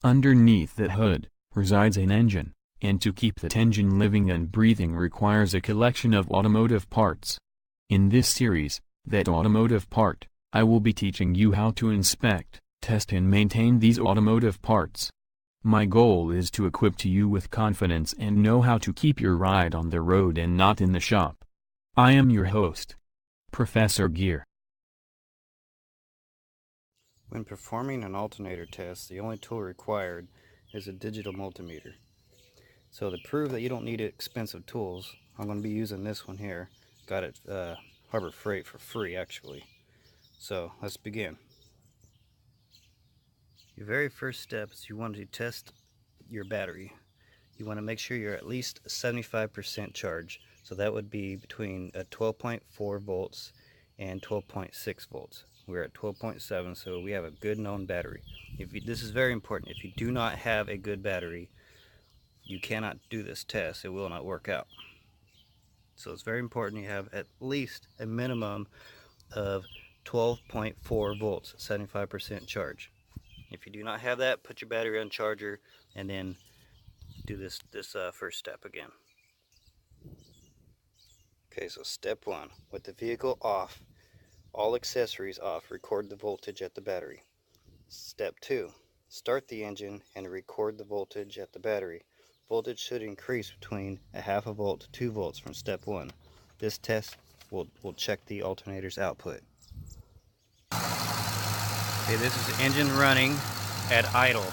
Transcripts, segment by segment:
Underneath the hood resides an engine, and to keep that engine living and breathing requires a collection of automotive parts. In this series, That Automotive Part, I will be teaching you how to inspect, test and maintain these automotive parts. My goal is to equip you with confidence and know how to keep your ride on the road and not in the shop. I am your host, Professor Gear. When performing an alternator test, the only tool required is a digital multimeter. So to prove that you don't need expensive tools, I'm going to be using this one here. Got it Harbor Freight for free actually. So let's begin. Your very first step is you want to test your battery. You want to make sure you're at least 75% charge. So that would be between 12.4 volts and 12.6 volts. We're at 12.7, so we have a good known battery. This is very important. If you do not have a good battery, you cannot do this test. It will not work out. So it's very important you have at least a minimum of 12.4 volts, 75% charge. If you do not have that, put your battery on charger and then do this first step again. Okay, so step one, with the vehicle off, all accessories off, record the voltage at the battery. Step two, start the engine and record the voltage at the battery. Voltage should increase between a half a volt to 2 volts from step one. This test will check the alternator's output. Okay, this is engine running at idle.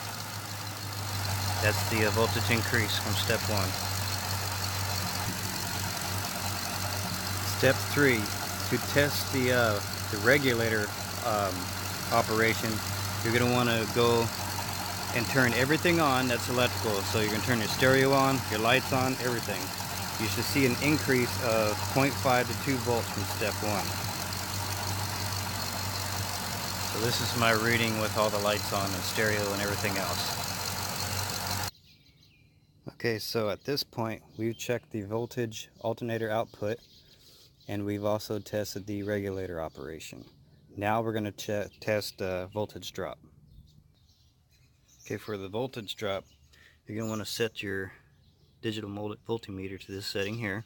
That's the voltage increase from step one. Step three, to test the regulator operation, you're going to want to go and turn everything on that's electrical. So you're going to turn your stereo on, your lights on, everything. You should see an increase of 0.5 to 2 volts from step one. So this is my reading with all the lights on and stereo and everything else. Okay, so at this point we've checked the voltage alternator output and we've also tested the regulator operation. Now we're going to test voltage drop. Okay, for the voltage drop, you're going to want to set your digital multimeter to this setting here.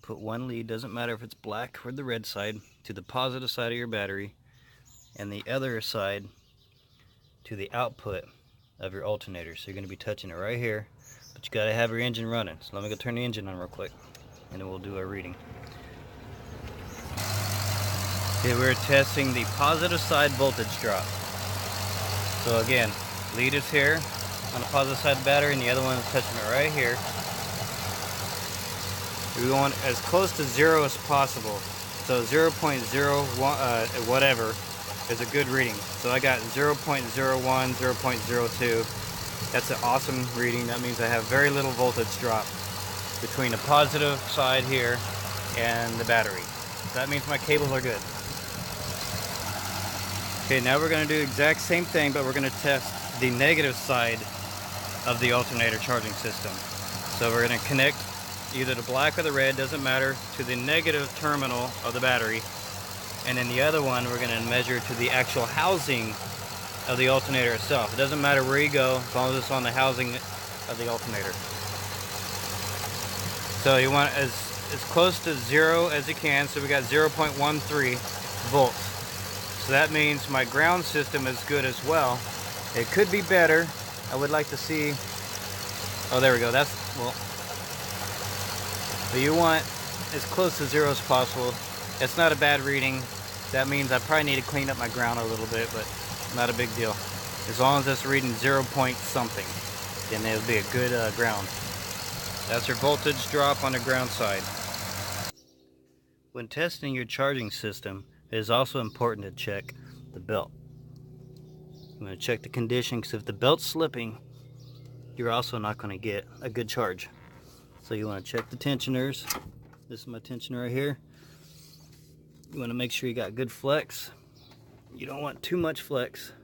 Put one lead, doesn't matter if it's black or the red side, to the positive side of your battery, and the other side to the output of your alternator. So you're going to be touching it right here, but you got to have your engine running. So let me go turn the engine on real quick, and then we'll do our reading. Okay, we're testing the positive side voltage drop. So again, lead is here on the positive side of the battery and the other one is touching it right here. We want as close to zero as possible. So 0.01 whatever is a good reading. So I got 0.01, 0.02. That's an awesome reading. That means I have very little voltage drop between the positive side here and the battery. So that means my cables are good. Okay, now we're going to do the exact same thing, but we're going to test the negative side of the alternator charging system. So we're going to connect either the black or the red, doesn't matter, to the negative terminal of the battery. And then the other one we're going to measure to the actual housing of the alternator itself. It doesn't matter where you go, as long as it's on the housing of the alternator. So you want as close to zero as you can, so we got 0.13 volts. So that means my ground system is good as well. It could be better. I would like to see, oh there we go, that's, well, but you want as close to zero as possible. It's not a bad reading. That means I probably need to clean up my ground a little bit, but not a big deal. As long as it's reading 0 point something, then it'll be a good ground. That's your voltage drop on the ground side. When testing your charging system, it is also important to check the belt. I'm going to check the condition, because if the belt's slipping, you're also not going to get a good charge. So you want to check the tensioners. This is my tensioner right here. You want to make sure you got good flex. You don't want too much flex.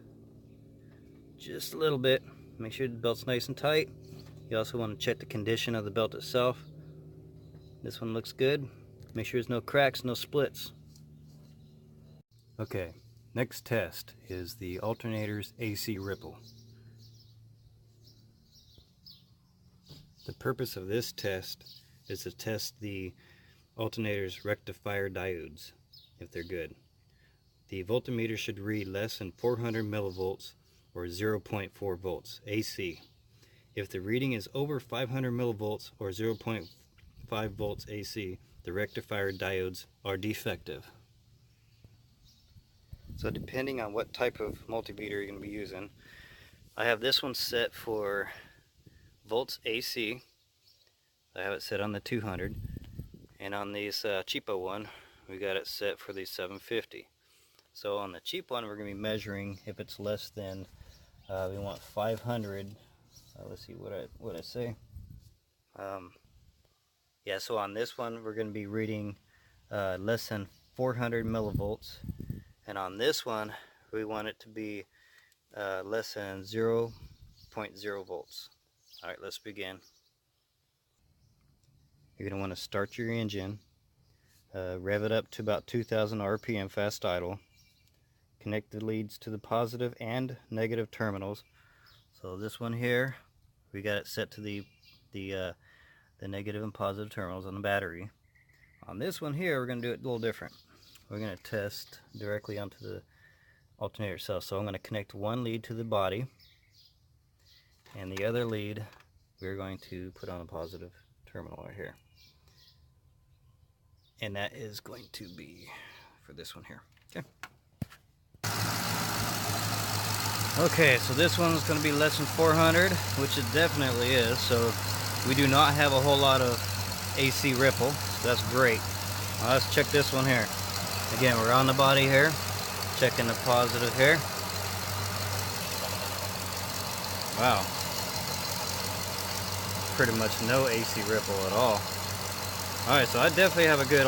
Just a little bit. Make sure the belt's nice and tight. You also want to check the condition of the belt itself. This one looks good. Make sure there's no cracks, no splits. Okay, Next test is the alternator's AC ripple. The purpose of this test is to test the alternator's rectifier diodes, if they're good. The voltmeter should read less than 400 millivolts or 0.4 volts AC. If the reading is over 500 millivolts or 0.5 volts AC, the rectifier diodes are defective. So depending on what type of multimeter you're going to be using, I have this one set for volts AC. I have it set on the 200, and on this cheapo one we got it set for the 750. So on the cheap one we're going to be measuring if it's less than we want 500. Let's see what I say. Yeah, so on this one we're going to be reading less than 400 millivolts, and on this one we want it to be less than 0.0 volts. Alright, let's begin. You're going to want to start your engine, rev it up to about 2000 RPM fast idle, connect the leads to the positive and negative terminals. So this one here, we got it set to the negative and positive terminals on the battery. On this one here, we're going to do it a little different. We're going to test directly onto the alternator itself. So I'm going to connect one lead to the body, and the other lead we're going to put on a positive terminal right here. And that is going to be for this one here. Okay, so this one's going to be less than 400, which it definitely is. So we do not have a whole lot of AC ripple, so that's great. Now let's check this one here. Again, we're on the body here, checking the positive here. Wow. Pretty much no AC ripple at all. Alright, so I definitely have a good